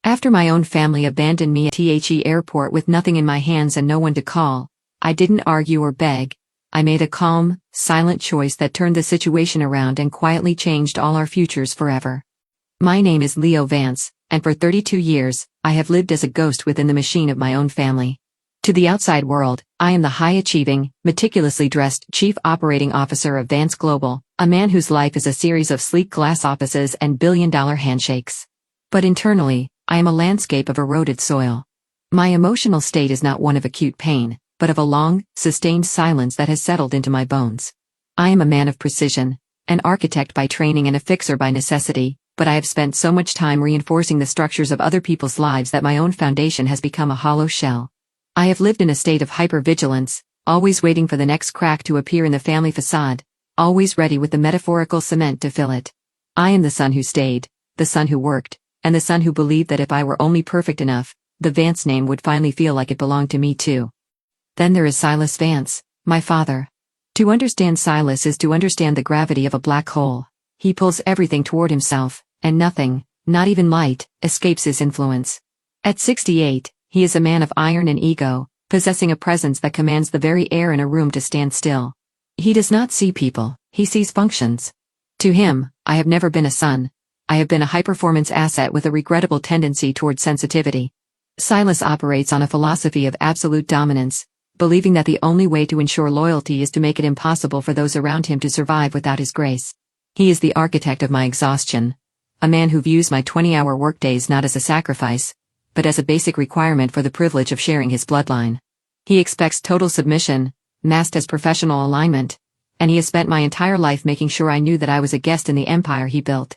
After my own family abandoned me at the airport with nothing in my hands and no one to call, I didn't argue or beg. I made a calm, silent choice that turned the situation around and quietly changed all our futures forever. My name is Leo Vance, and for 32 years, I have lived as a ghost within the machine of my own family. To the outside world, I am the high-achieving, meticulously dressed Chief Operating Officer of Vance Global, a man whose life is a series of sleek glass offices and billion-dollar handshakes. But internally, I am a landscape of eroded soil. My emotional state is not one of acute pain, but of a long, sustained silence that has settled into my bones. I am a man of precision, an architect by training and a fixer by necessity, but I have spent so much time reinforcing the structures of other people's lives that my own foundation has become a hollow shell. I have lived in a state of hypervigilance, always waiting for the next crack to appear in the family facade, always ready with the metaphorical cement to fill it. I am the son who stayed, the son who worked, and the son who believed that if I were only perfect enough, the Vance name would finally feel like it belonged to me too. Then there is Silas Vance, my father. To understand Silas is to understand the gravity of a black hole. He pulls everything toward himself, and nothing, not even light, escapes his influence. At 68, he is a man of iron and ego, possessing a presence that commands the very air in a room to stand still. He does not see people, he sees functions. To him, I have never been a son. I have been a high-performance asset with a regrettable tendency toward sensitivity. Silas operates on a philosophy of absolute dominance, believing that the only way to ensure loyalty is to make it impossible for those around him to survive without his grace. He is the architect of my exhaustion, a man who views my 20-hour workdays not as a sacrifice, but as a basic requirement for the privilege of sharing his bloodline. He expects total submission, masked as professional alignment, and he has spent my entire life making sure I knew that I was a guest in the empire he built.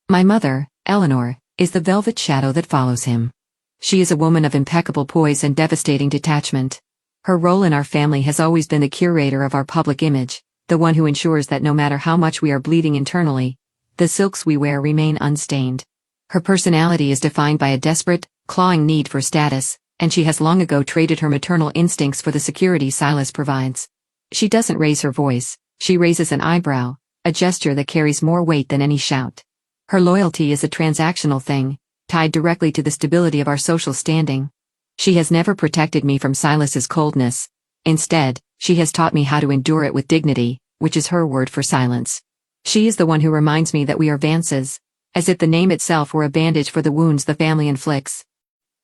My mother, Eleanor, is the velvet shadow that follows him. She is a woman of impeccable poise and devastating detachment. Her role in our family has always been the curator of our public image, the one who ensures that no matter how much we are bleeding internally, the silks we wear remain unstained. Her personality is defined by a desperate, clawing need for status, and she has long ago traded her maternal instincts for the security Silas provides. She doesn't raise her voice, she raises an eyebrow, a gesture that carries more weight than any shout. Her loyalty is a transactional thing, tied directly to the stability of our social standing. She has never protected me from Silas's coldness. Instead, she has taught me how to endure it with dignity, which is her word for silence. She is the one who reminds me that we are Vances, as if the name itself were a bandage for the wounds the family inflicts.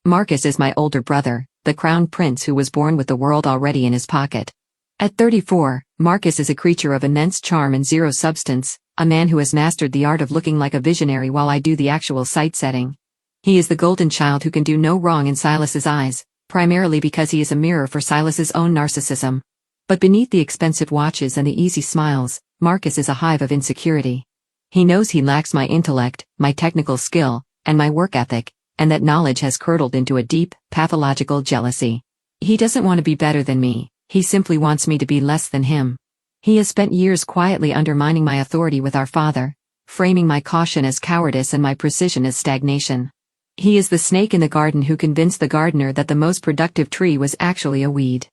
Marcus is my older brother, the crown prince who was born with the world already in his pocket. At 34, Marcus is a creature of immense charm and zero substance, a man who has mastered the art of looking like a visionary while I do the actual sight-setting. He is the golden child who can do no wrong in Silas's eyes, primarily because he is a mirror for Silas's own narcissism. But beneath the expensive watches and the easy smiles, Marcus is a hive of insecurity. He knows he lacks my intellect, my technical skill, and my work ethic, and that knowledge has curdled into a deep, pathological jealousy. He doesn't want to be better than me, he simply wants me to be less than him. He has spent years quietly undermining my authority with our father, framing my caution as cowardice and my precision as stagnation. He is the snake in the garden who convinced the gardener that the most productive tree was actually a weed.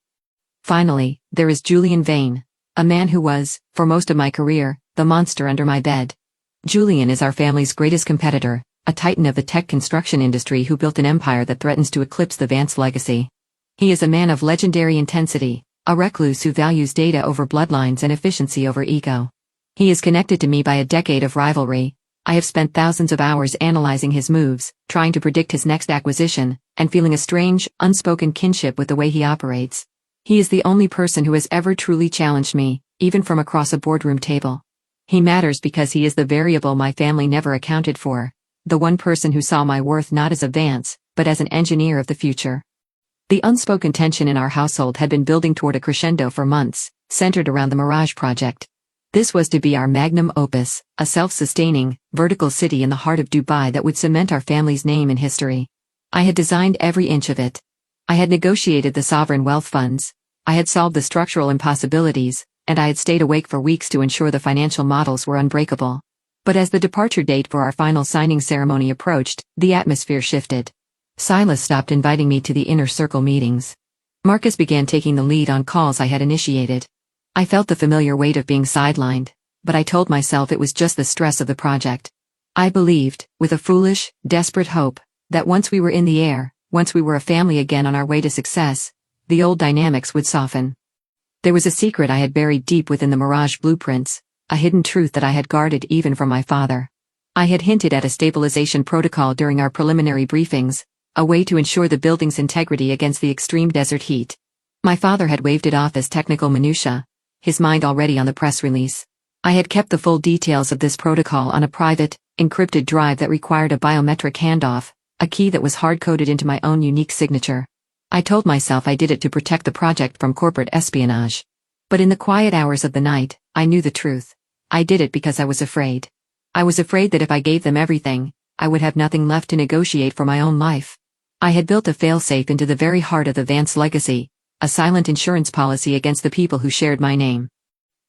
Finally, there is Julian Vane, a man who was, for most of my career, the monster under my bed. Julian is our family's greatest competitor, a titan of the tech construction industry who built an empire that threatens to eclipse the Vance legacy. He is a man of legendary intensity, a recluse who values data over bloodlines and efficiency over ego. He is connected to me by a decade of rivalry. I have spent thousands of hours analyzing his moves, trying to predict his next acquisition, and feeling a strange, unspoken kinship with the way he operates. He is the only person who has ever truly challenged me, even from across a boardroom table. He matters because he is the variable my family never accounted for, the one person who saw my worth not as a Vance, but as an engineer of the future. The unspoken tension in our household had been building toward a crescendo for months, centered around the Mirage project. This was to be our magnum opus, a self-sustaining, vertical city in the heart of Dubai that would cement our family's name in history. I had designed every inch of it. I had negotiated the sovereign wealth funds, I had solved the structural impossibilities, and I had stayed awake for weeks to ensure the financial models were unbreakable. But as the departure date for our final signing ceremony approached, the atmosphere shifted. Silas stopped inviting me to the inner circle meetings. Marcus began taking the lead on calls I had initiated. I felt the familiar weight of being sidelined, but I told myself it was just the stress of the project. I believed, with a foolish, desperate hope, That once we were in the air, once we were a family again on our way to success, the old dynamics would soften. There was a secret I had buried deep within the Mirage blueprints, a hidden truth that I had guarded even from my father. I had hinted at a stabilization protocol during our preliminary briefings, a way to ensure the building's integrity against the extreme desert heat. My father had waved it off as technical minutia, his mind already on the press release. I had kept the full details of this protocol on a private, encrypted drive that required a biometric handoff, a key that was hard-coded into my own unique signature. I told myself I did it to protect the project from corporate espionage. But in the quiet hours of the night, I knew the truth. I did it because I was afraid. I was afraid that if I gave them everything, I would have nothing left to negotiate for my own life. I had built a failsafe into the very heart of the Vance legacy, a silent insurance policy against the people who shared my name.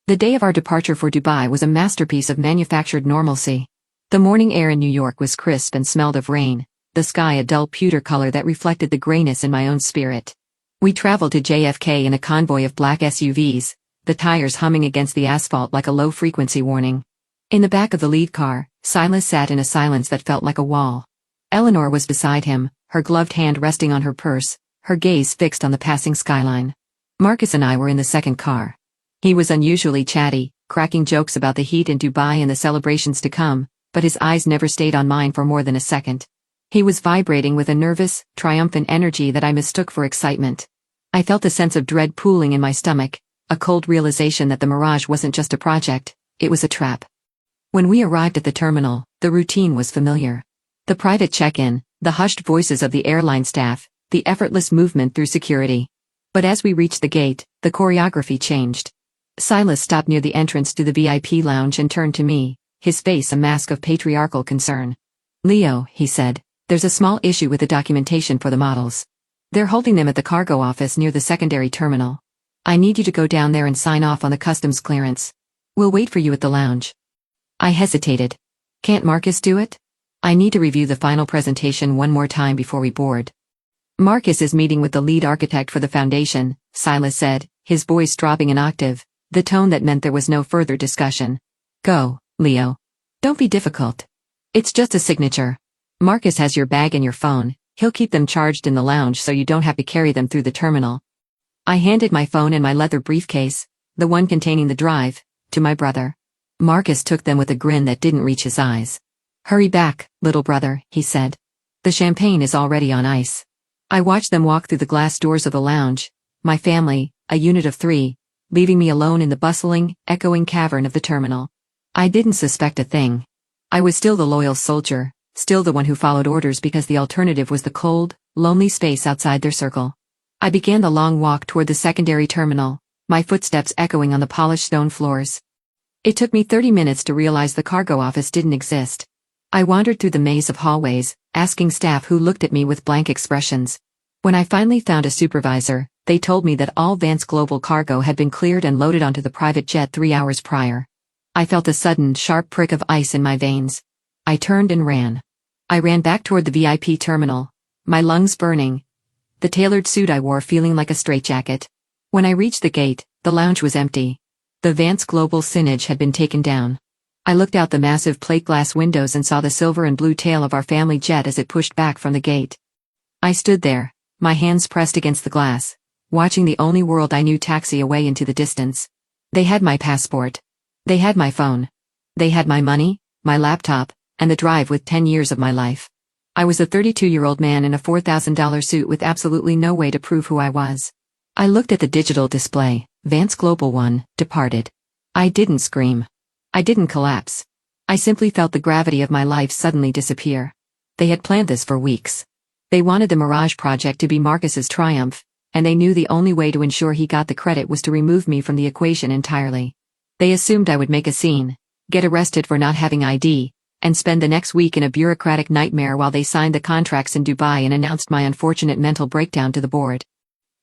The day of our departure for Dubai was a masterpiece of manufactured normalcy. The morning air in New York was crisp and smelled of rain, the sky a dull pewter color that reflected the grayness in my own spirit. We traveled to JFK in a convoy of black SUVs, the tires humming against the asphalt like a low-frequency warning. In the back of the lead car, Silas sat in a silence that felt like a wall. Eleanor was beside him, her gloved hand resting on her purse, her gaze fixed on the passing skyline. Marcus and I were in the second car. He was unusually chatty, cracking jokes about the heat in Dubai and the celebrations to come, but his eyes never stayed on mine for more than a second. He was vibrating with a nervous, triumphant energy that I mistook for excitement. I felt a sense of dread pooling in my stomach, a cold realization that the Mirage wasn't just a project, it was a trap. When we arrived at the terminal, the routine was familiar. The private check-in, the hushed voices of the airline staff, the effortless movement through security. But as we reached the gate, the choreography changed. Silas stopped near the entrance to the VIP lounge and turned to me, his face a mask of patriarchal concern. "Leo," he said, "there's a small issue with the documentation for the models. They're holding them at the cargo office near the secondary terminal. I need you to go down there and sign off on the customs clearance. We'll wait for you at the lounge." I hesitated. "Can't Marcus do it? I need to review the final presentation one more time before we board." "Marcus is meeting with the lead architect for the foundation," Silas said, his voice dropping an octave, the tone that meant there was no further discussion. "Go, Leo. Don't be difficult. It's just a signature. Marcus has your bag and your phone, he'll keep them charged in the lounge so you don't have to carry them through the terminal." I handed my phone and my leather briefcase, the one containing the drive, to my brother. Marcus took them with a grin that didn't reach his eyes. "Hurry back, little brother," he said. "The champagne is already on ice." I watched them walk through the glass doors of the lounge, my family, a unit of 3, leaving me alone in the bustling, echoing cavern of the terminal. I didn't suspect a thing. I was still the loyal soldier, still the one who followed orders because the alternative was the cold, lonely space outside their circle. I began the long walk toward the secondary terminal, my footsteps echoing on the polished stone floors. It took me 30 minutes to realize the cargo office didn't exist. I wandered through the maze of hallways, asking staff who looked at me with blank expressions. When I finally found a supervisor, they told me that all Vance Global cargo had been cleared and loaded onto the private jet 3 hours prior. I felt a sudden, sharp prick of ice in my veins. I turned and ran. I ran back toward the VIP terminal, my lungs burning, the tailored suit I wore feeling like a straitjacket. When I reached the gate, the lounge was empty. The Vance Global signage had been taken down. I looked out the massive plate glass windows and saw the silver and blue tail of our family jet as it pushed back from the gate. I stood there, my hands pressed against the glass, watching the only world I knew taxi away into the distance. They had my passport. They had my phone. They had my money, my laptop, and the drive with 10 years of my life. I was a 32-year-old man in a $4,000 suit with absolutely no way to prove who I was. I looked at the digital display, Vance Global 1, departed. I didn't scream. I didn't collapse. I simply felt the gravity of my life suddenly disappear. They had planned this for weeks. They wanted the Mirage project to be Marcus's triumph, and they knew the only way to ensure he got the credit was to remove me from the equation entirely. They assumed I would make a scene, get arrested for not having ID, and spend the next week in a bureaucratic nightmare while they signed the contracts in Dubai and announced my unfortunate mental breakdown to the board.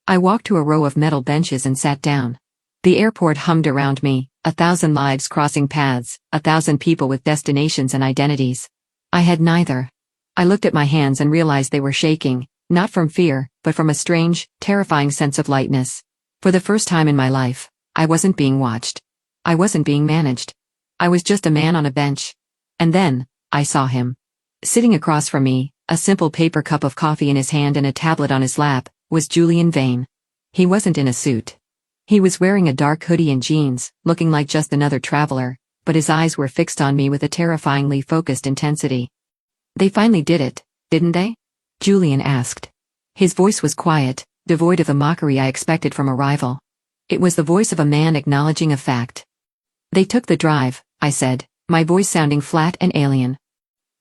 I walked to a row of metal benches and sat down. The airport hummed around me, 1,000 lives crossing paths, 1,000 people with destinations and identities. I had neither. I looked at my hands and realized they were shaking, not from fear, but from a strange, terrifying sense of lightness. For the first time in my life, I wasn't being watched. I wasn't being managed. I was just a man on a bench. And then, I saw him. Sitting across from me, A simple paper cup of coffee in his hand and a tablet on his lap, was Julian Vane. He wasn't in a suit. He was wearing a dark hoodie and jeans, looking like just another traveler, but his eyes were fixed on me with a terrifyingly focused intensity. "They finally did it, didn't they?" Julian asked. His voice was quiet, devoid of the mockery I expected from a rival. It was the voice of a man acknowledging a fact. "They took the drive," I said, my voice sounding flat and alien.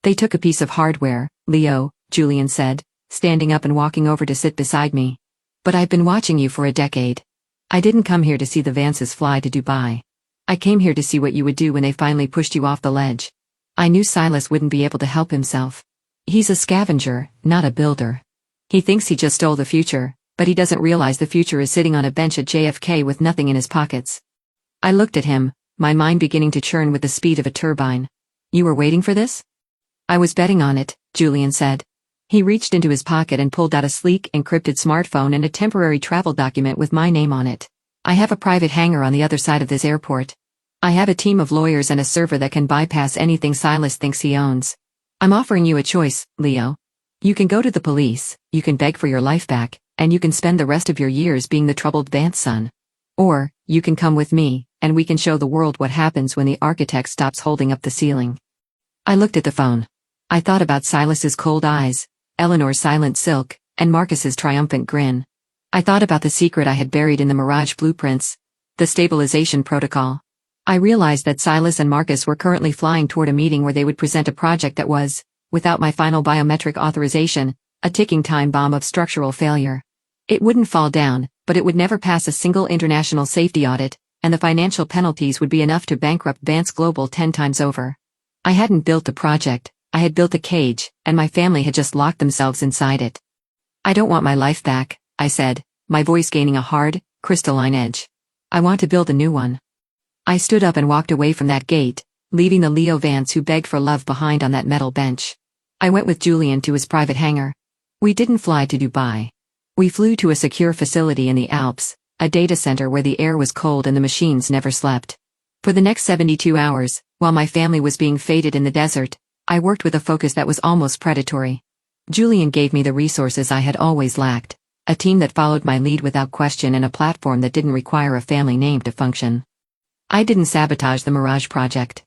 "They took a piece of hardware, Leo," Julian said, standing up and walking over to sit beside me. "But I've been watching you for a decade. I didn't come here to see the Vances fly to Dubai. I came here to see what you would do when they finally pushed you off the ledge. I knew Silas wouldn't be able to help himself. He's a scavenger, not a builder. He thinks he just stole the future, but he doesn't realize the future is sitting on a bench at JFK with nothing in his pockets." I looked at him, my mind beginning to churn with the speed of a turbine. "You were waiting for this?" "I was betting on it," Julian said. He reached into his pocket and pulled out a sleek, encrypted smartphone and a temporary travel document with my name on it. "I have a private hangar on the other side of this airport. I have a team of lawyers and a server that can bypass anything Silas thinks he owns. I'm offering you a choice, Leo. You can go to the police, you can beg for your life back, and you can spend the rest of your years being the troubled Vance son. Or, you can come with me, and we can show the world what happens when the architect stops holding up the ceiling." I looked at the phone. I thought about Silas's cold eyes, Eleanor's silent silk, and Marcus's triumphant grin. I thought about the secret I had buried in the Mirage blueprints, the stabilization protocol. I realized that Silas and Marcus were currently flying toward a meeting where they would present a project that was, without my final biometric authorization, a ticking time bomb of structural failure. It wouldn't fall down, but it would never pass a single international safety audit, and the financial penalties would be enough to bankrupt Vance Global 10 times over. I hadn't built the project, I had built a cage, and my family had just locked themselves inside it. "I don't want my life back," I said, my voice gaining a hard, crystalline edge. "I want to build a new one." I stood up and walked away from that gate, leaving the Leo Vance who begged for love behind on that metal bench. I went with Julian to his private hangar. We didn't fly to Dubai. We flew to a secure facility in the Alps, a data center where the air was cold and the machines never slept. For the next 72 hours, while my family was being fated in the desert, I worked with a focus that was almost predatory. Julian gave me the resources I had always lacked, a team that followed my lead without question and a platform that didn't require a family name to function. I didn't sabotage the Mirage project.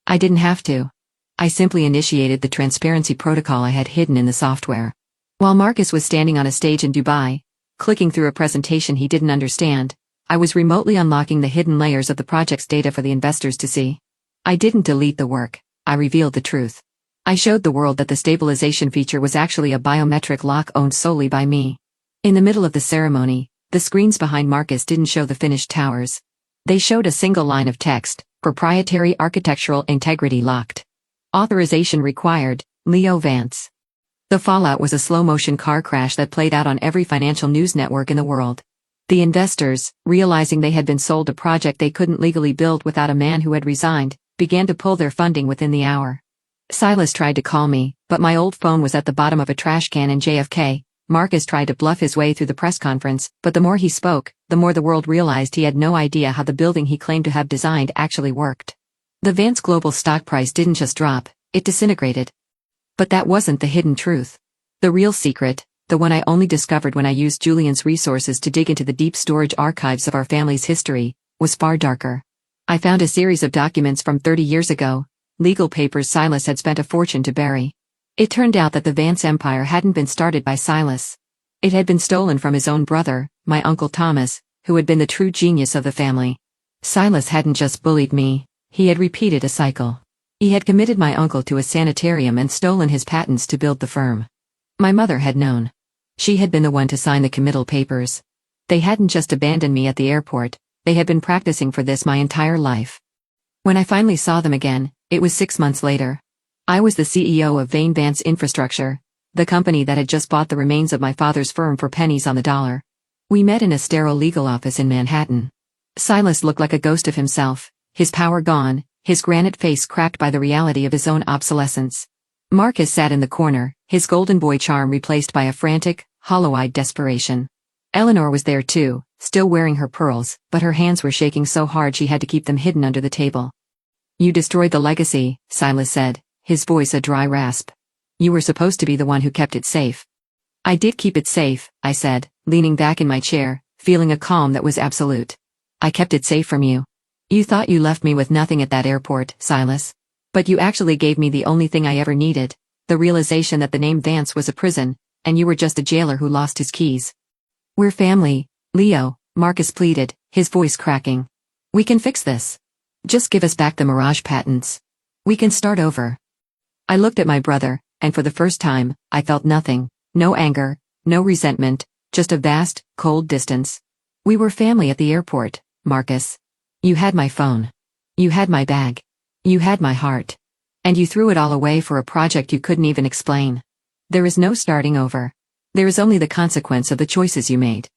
I didn't have to. I simply initiated the transparency protocol I had hidden in the software. While Marcus was standing on a stage in Dubai, clicking through a presentation he didn't understand, I was remotely unlocking the hidden layers of the project's data for the investors to see. I didn't delete the work, I revealed the truth. I showed the world that the stabilization feature was actually a biometric lock owned solely by me. In the middle of the ceremony, the screens behind Marcus didn't show the finished towers. They showed a single line of text, proprietary architectural integrity locked. Authorization required, Leo Vance. The fallout was a slow-motion car crash that played out on every financial news network in the world. The investors, realizing they had been sold a project they couldn't legally build without a man who had resigned, began to pull their funding within the hour. Silas tried to call me, but my old phone was at the bottom of a trash can in JFK. Marcus tried to bluff his way through the press conference, but the more he spoke, the more the world realized he had no idea how the building he claimed to have designed actually worked. The Vance Global stock price didn't just drop, it disintegrated. But that wasn't the hidden truth. The real secret, the one I only discovered when I used Julian's resources to dig into the deep storage archives of our family's history, was far darker. I found a series of documents from 30 years ago, legal papers Silas had spent a fortune to bury. It turned out that the Vance empire hadn't been started by Silas. It had been stolen from his own brother, my Uncle Thomas, who had been the true genius of the family. Silas hadn't just bullied me, he had repeated a cycle. He had committed my uncle to a sanitarium and stolen his patents to build the firm. My mother had known. She had been the one to sign the committal papers. They hadn't just abandoned me at the airport, they had been practicing for this my entire life. When I finally saw them again, it was 6 months later. I was the CEO of Vance Infrastructure, the company that had just bought the remains of my father's firm for pennies on the dollar. We met in a sterile legal office in Manhattan. Silas looked like a ghost of himself, his power gone, his granite face cracked by the reality of his own obsolescence. Marcus sat in the corner, his golden boy charm replaced by a frantic, hollow-eyed desperation. Eleanor was there too, still wearing her pearls, but her hands were shaking so hard she had to keep them hidden under the table. "You destroyed the legacy," Silas said, his voice a dry rasp. You were supposed to be the one who kept it safe. I did keep it safe, I said, leaning back in my chair, feeling a calm that was absolute. I kept it safe from you. You thought you left me with nothing at that airport, Silas. But you actually gave me the only thing I ever needed, the realization that the name Vance was a prison, and you were just a jailer who lost his keys. We're family, Leo, Marcus pleaded, his voice cracking. We can fix this. Just give us back the Mirage patents. We can start over. I looked at my brother, and for the first time, I felt nothing, no anger, no resentment, just a vast, cold distance. We were family at the airport, Marcus. You had my phone. You had my bag. You had my heart. And you threw it all away for a project you couldn't even explain. There is no starting over. There is only the consequence of the choices you made.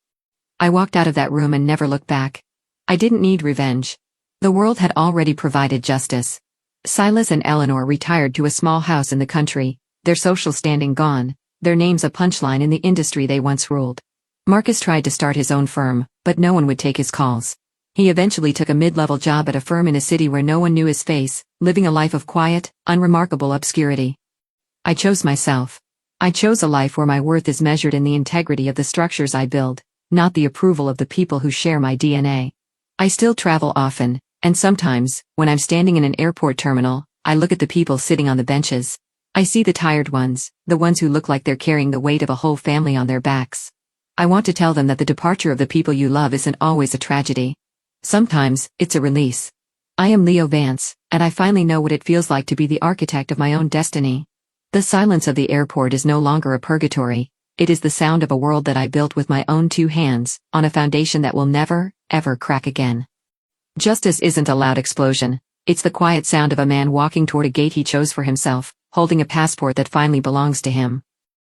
I walked out of that room and never looked back. I didn't need revenge. The world had already provided justice. Silas and Eleanor retired to a small house in the country, their social standing gone, their names a punchline in the industry they once ruled. Marcus tried to start his own firm, but no one would take his calls. He eventually took a mid-level job at a firm in a city where no one knew his face, living a life of quiet, unremarkable obscurity. I chose myself. I chose a life where my worth is measured in the integrity of the structures I build, not the approval of the people who share my DNA. I still travel often, and sometimes, when I'm standing in an airport terminal, I look at the people sitting on the benches. I see the tired ones, the ones who look like they're carrying the weight of a whole family on their backs. I want to tell them that the departure of the people you love isn't always a tragedy. Sometimes, it's a release. I am Leo Vance, and I finally know what it feels like to be the architect of my own destiny. The silence of the airport is no longer a purgatory. It is the sound of a world that I built with my own 2 hands, on a foundation that will never, ever crack again. Justice isn't a loud explosion. It's the quiet sound of a man walking toward a gate he chose for himself, holding a passport that finally belongs to him.